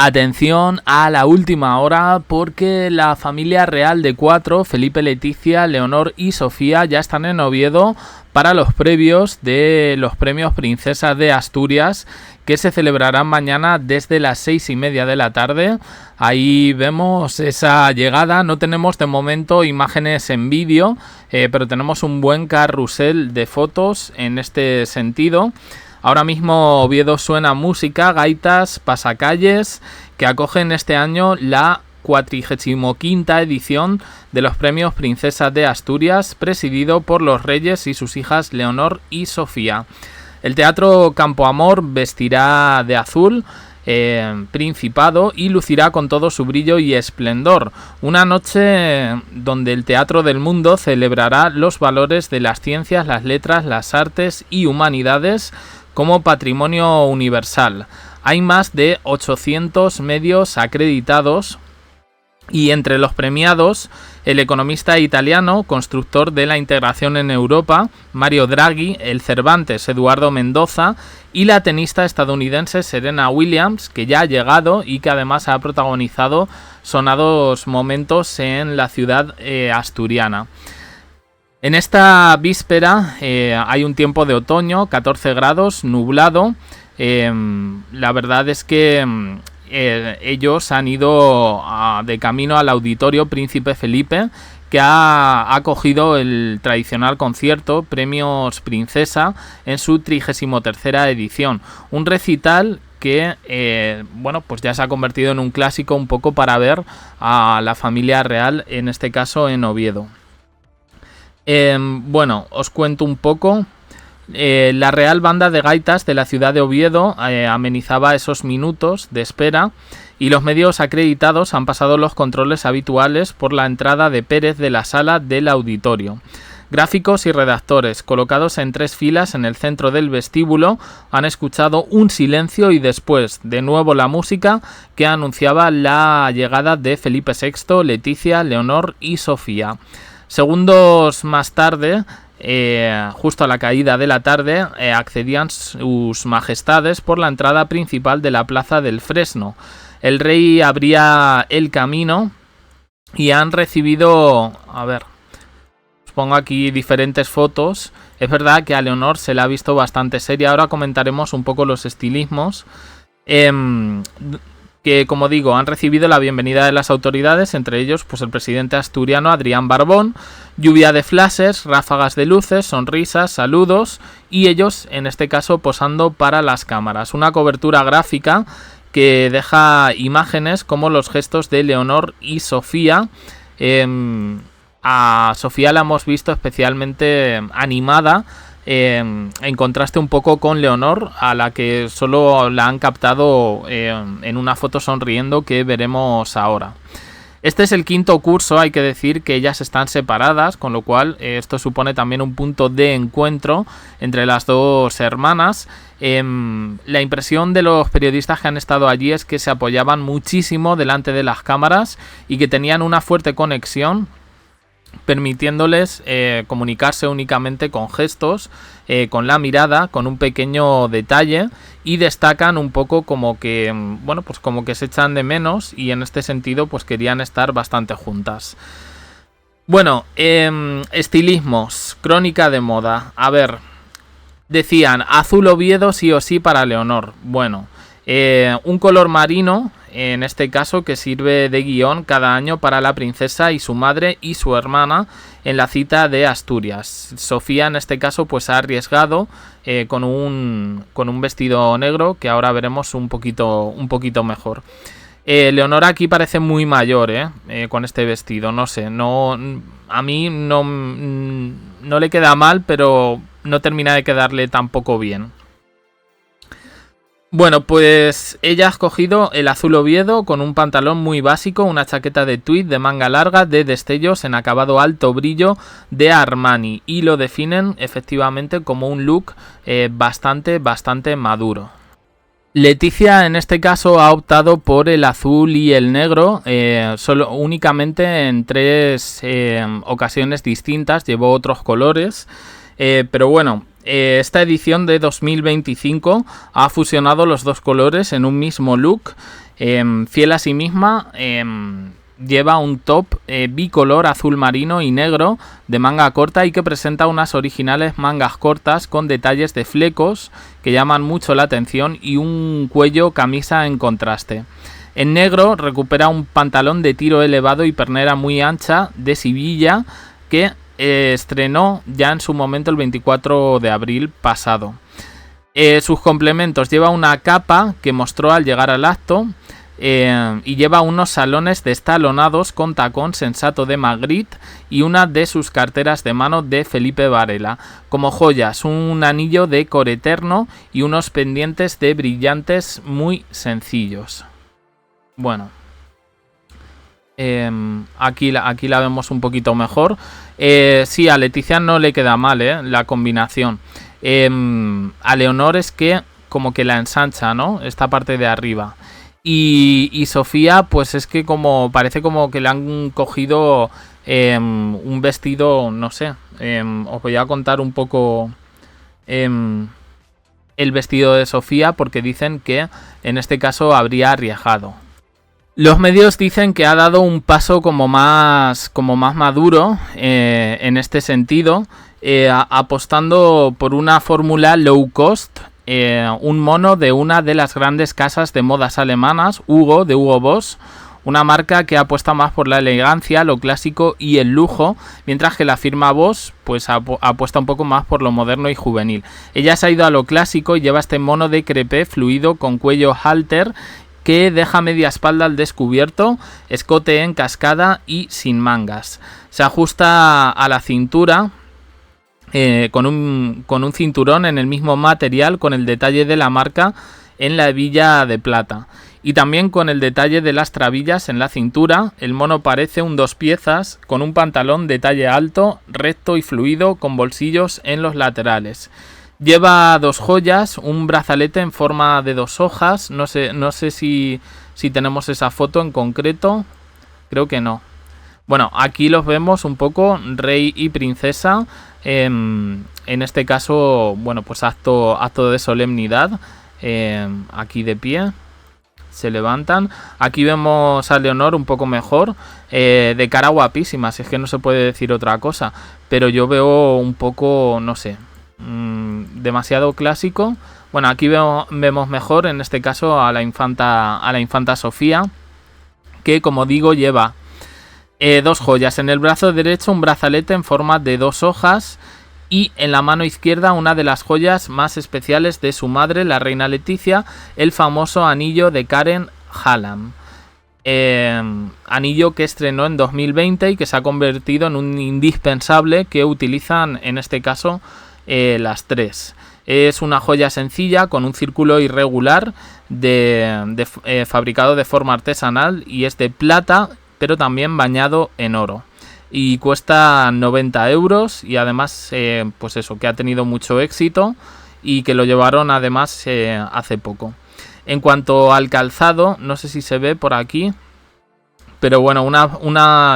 Atención a la última hora porque la familia real de 4, Felipe, Leticia, Leonor y Sofía, ya están en Oviedo para los previos de los premios Princesas de Asturias, que se celebrarán mañana desde las 6:30 de la tarde. Ahí vemos esa llegada. No tenemos de momento imágenes en vídeo, pero tenemos un buen carrusel de fotos en este sentido. Ahora mismo Oviedo suena música, gaitas, pasacalles, que acogen este año la 45ª edición de los premios Princesas de Asturias, presidido por los reyes y sus hijas Leonor y Sofía. El Teatro Campo Amor vestirá de azul Principado y lucirá con todo su brillo y esplendor. Una noche donde el Teatro del Mundo celebrará los valores de las ciencias, las letras, las artes y humanidades como patrimonio universal. Hay más de 800 medios acreditados y entre los premiados el economista italiano, constructor de la integración en Europa, Mario Draghi, el Cervantes, Eduardo Mendoza, y la tenista estadounidense Serena Williams, que ya ha llegado y que además ha protagonizado sonados momentos en la ciudad asturiana. En esta víspera hay un tiempo de otoño, 14 grados, nublado. La verdad es que ellos han ido de camino al Auditorio Príncipe Felipe, que ha acogido el tradicional concierto Premios Princesa en su 33ª edición. Un recital que pues ya se ha convertido en un clásico un poco para ver a la familia real, en este caso en Oviedo. Os cuento un poco. La Real Banda de Gaitas de la ciudad de Oviedo amenizaba esos minutos de espera y los medios acreditados han pasado los controles habituales por la entrada de Pérez de la sala del auditorio. Gráficos y redactores, colocados en 3 filas en el centro del vestíbulo, han escuchado un silencio y después de nuevo la música que anunciaba la llegada de Felipe VI, Leticia, Leonor y Sofía. Segundos más tarde, justo a la caída de la tarde, accedían sus majestades por la entrada principal de la Plaza del Fresno. El rey abría el camino y han recibido... os pongo aquí diferentes fotos. Es verdad que a Leonor se la ha visto bastante seria. Ahora comentaremos un poco los estilismos. Que, como digo, han recibido la bienvenida de las autoridades, entre ellos pues el presidente asturiano Adrián Barbón, lluvia de flashes, ráfagas de luces, sonrisas, saludos y ellos, en este caso, posando para las cámaras. Una cobertura gráfica que deja imágenes como los gestos de Leonor y Sofía. A Sofía la hemos visto especialmente animada, en contraste un poco con Leonor, a la que solo la han captado en una foto sonriendo que veremos ahora. Este es el 5º curso, hay que decir que ellas están separadas, con lo cual esto supone también un punto de encuentro entre las dos hermanas. La impresión de los periodistas que han estado allí es que se apoyaban muchísimo delante de las cámaras y que tenían una fuerte conexión, permitiéndoles comunicarse únicamente con gestos, con la mirada, con un pequeño detalle, y destacan un poco como que como que se echan de menos y en este sentido pues querían estar bastante juntas. Estilismos, crónica de moda. Decían azul Oviedo sí o sí para Leonor. Un color marino, en este caso, que sirve de guión cada año para la princesa y su madre y su hermana en la cita de Asturias. Sofía, en este caso, pues ha arriesgado con un vestido negro que ahora veremos un poquito mejor. Leonor aquí parece muy mayor con este vestido, no sé, a mí no le queda mal, pero no termina de quedarle tampoco bien. Pues ella ha escogido el azul Oviedo con un pantalón muy básico, una chaqueta de tweed de manga larga de destellos en acabado alto brillo de Armani, y lo definen efectivamente como un look bastante maduro. Leticia en este caso ha optado por el azul y el negro, únicamente en 3 ocasiones distintas, llevó otros colores. Pero Esta edición de 2025 ha fusionado los dos colores en un mismo look. Fiel a sí misma, lleva un top bicolor azul marino y negro de manga corta y que presenta unas originales mangas cortas con detalles de flecos que llaman mucho la atención y un cuello camisa en contraste. En negro recupera un pantalón de tiro elevado y pernera muy ancha de Sevilla que estrenó ya en su momento el 24 de abril pasado. Sus complementos: lleva una capa que mostró al llegar al acto y lleva unos salones destalonados con tacón sensato de Magritte y una de sus carteras de mano de Felipe Varela. Como joyas, un anillo de coreterno y unos pendientes de brillantes muy sencillos. Bueno, aquí la vemos un poquito mejor. Sí, a Leticia no le queda mal la combinación. A Leonor es que como que la ensancha, ¿no? Esta parte de arriba. Y Sofía, pues es que como parece como que le han cogido un vestido, no sé. Os voy a contar un poco el vestido de Sofía, porque dicen que en este caso habría arriesgado. Los medios dicen que ha dado un paso como más maduro en este sentido, apostando por una fórmula low cost, un mono de una de las grandes casas de modas alemanas, Hugo, de Hugo Boss, una marca que apuesta más por la elegancia, lo clásico y el lujo, mientras que la firma Boss pues apuesta un poco más por lo moderno y juvenil. Ella se ha ido a lo clásico y lleva este mono de crepé fluido con cuello halter que deja media espalda al descubierto, escote en cascada y sin mangas. Se ajusta a la cintura con un cinturón en el mismo material, con el detalle de la marca en la hebilla de plata. Y también con el detalle de las trabillas en la cintura. El mono parece un dos piezas con un pantalón de talle alto, recto y fluido, con bolsillos en los laterales. Lleva dos joyas, un brazalete en forma de dos hojas. No sé si tenemos esa foto en concreto. Creo que no. Bueno, aquí los vemos un poco, rey y princesa. En este caso, bueno, pues acto de solemnidad. Aquí de pie. Se levantan. Aquí vemos a Leonor un poco mejor. De cara guapísima, si es que no se puede decir otra cosa. Pero yo veo un poco, no sé, demasiado clásico. Bueno, aquí vemos mejor en este caso a la infanta Sofía, que como digo lleva dos joyas. En el brazo derecho un brazalete en forma de dos hojas y en la mano izquierda una de las joyas más especiales de su madre, la reina Leticia, el famoso anillo de Karen Hallam. Anillo que estrenó en 2020 y que se ha convertido en un indispensable que utilizan en este caso las tres. Es una joya sencilla con un círculo irregular fabricado de forma artesanal y es de plata, pero también bañado en oro. Y cuesta 90 euros y además pues eso, que ha tenido mucho éxito y que lo llevaron además hace poco. En cuanto al calzado, no sé si se ve por aquí, pero bueno,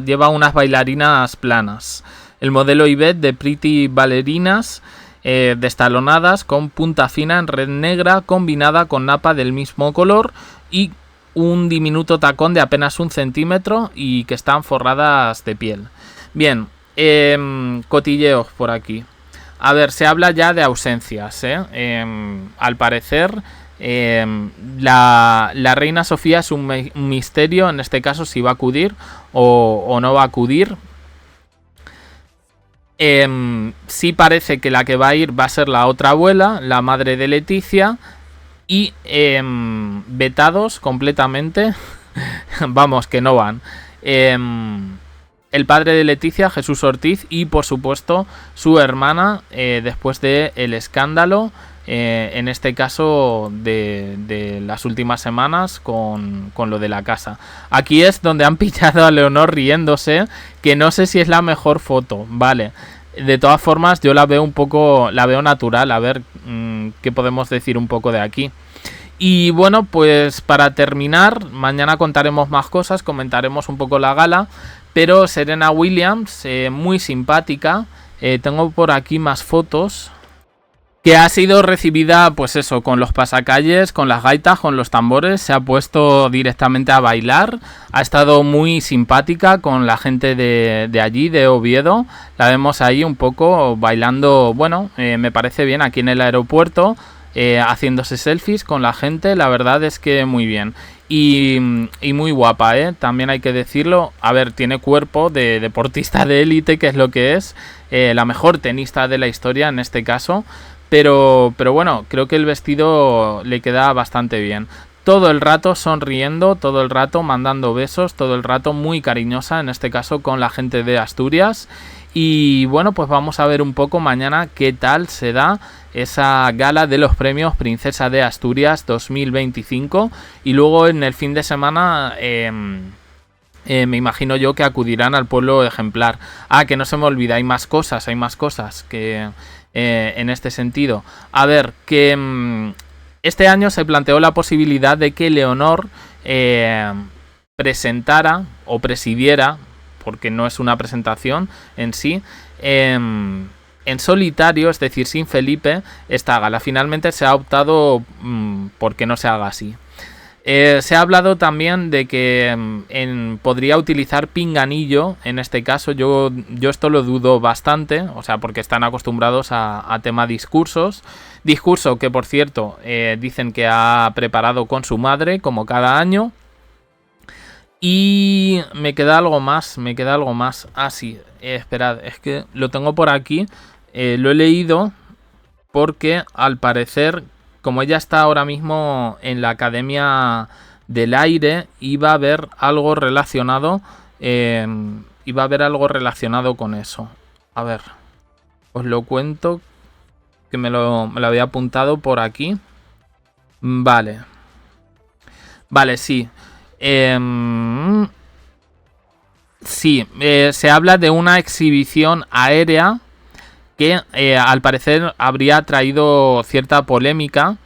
lleva unas bailarinas planas. El modelo Ivette de Pretty Ballerinas, destalonadas con punta fina en red negra combinada con napa del mismo color y un diminuto tacón de apenas 1 centímetro y que están forradas de piel. Bien, cotilleos por aquí. A ver, se habla ya de ausencias, al parecer la reina Sofía es un misterio, en este caso si va a acudir o no va a acudir. Sí parece que la que va a ir va a ser la otra abuela, la madre de Leticia, y vetados completamente, vamos, que no van. El padre de Leticia, Jesús Ortiz, y por supuesto su hermana, después del escándalo, en este caso de las últimas semanas con lo de la casa. Aquí es donde han pillado a Leonor riéndose, que no sé si es la mejor foto, vale. De todas formas yo la veo natural, a ver qué podemos decir un poco de aquí. Y bueno, pues para terminar, mañana contaremos más cosas, comentaremos un poco la gala, pero Serena Williams, muy simpática. Tengo por aquí más fotos. que ha sido recibida, pues eso, con los pasacalles, con las gaitas, con los tambores, se ha puesto directamente a bailar, ha estado muy simpática con la gente de allí, de Oviedo, la vemos ahí un poco bailando, bueno, me parece bien, aquí en el aeropuerto, haciéndose selfies con la gente, la verdad es que muy bien. Y muy guapa, también hay que decirlo. A ver, tiene cuerpo de deportista de élite, que es lo que es, la mejor tenista de la historia en este caso. Pero bueno, creo que el vestido le queda bastante bien. Todo el rato sonriendo, todo el rato mandando besos, todo el rato muy cariñosa, en este caso con la gente de Asturias. Y bueno, pues vamos a ver un poco mañana qué tal se da esa gala de los premios Princesa de Asturias 2025. Y luego en el fin de semana me imagino yo que acudirán al pueblo ejemplar. Ah, que no se me olvida, hay más cosas que en este sentido. A ver, que este año se planteó la posibilidad de que Leonor presentara o presidiera, porque no es una presentación en sí, en solitario, es decir, sin Felipe, esta gala. Finalmente se ha optado por que no se haga así. Se ha hablado también de que podría utilizar Pinganillo, en este caso. Yo esto lo dudo bastante, o sea, porque están acostumbrados a tema discursos. Discurso que, por cierto, dicen que ha preparado con su madre, como cada año. Y me queda algo más. Ah, sí, esperad, es que lo tengo por aquí. Lo he leído porque al parecer, como ella está ahora mismo en la Academia del Aire, iba a haber algo relacionado. Con eso. A ver, os lo cuento, que me lo había apuntado por aquí. Vale, sí. Sí, se habla de una exhibición aérea que al parecer habría traído cierta polémica,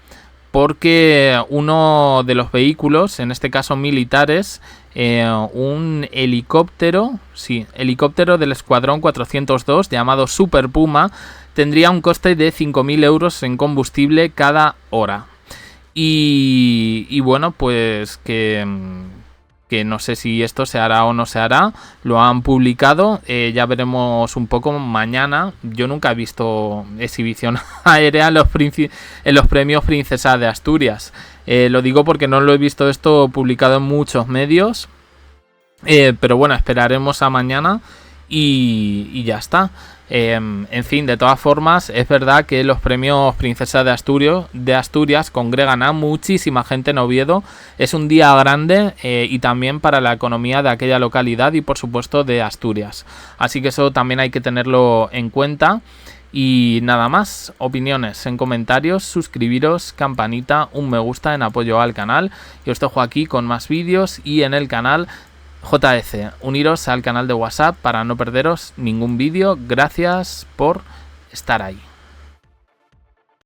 porque uno de los vehículos, en este caso militares, un helicóptero del Escuadrón 402 llamado Super Puma, tendría un coste de 5.000 euros en combustible cada hora. Y bueno, pues que no sé si esto se hará o no se hará. Lo han publicado, ya veremos un poco mañana. Yo nunca he visto exhibición aérea en los premios Princesa de Asturias. Lo digo porque no lo he visto esto publicado en muchos medios. Pero bueno, esperaremos a mañana y ya está. En fin, de todas formas, es verdad que los premios Princesa de Asturias congregan a muchísima gente en Oviedo. Es un día grande y también para la economía de aquella localidad y por supuesto de Asturias. Así que eso también hay que tenerlo en cuenta. Y nada más, opiniones en comentarios, suscribiros, campanita, un me gusta en apoyo al canal. Y os dejo aquí con más vídeos y en el canal JS, uniros al canal de WhatsApp para no perderos ningún vídeo. Gracias por estar ahí.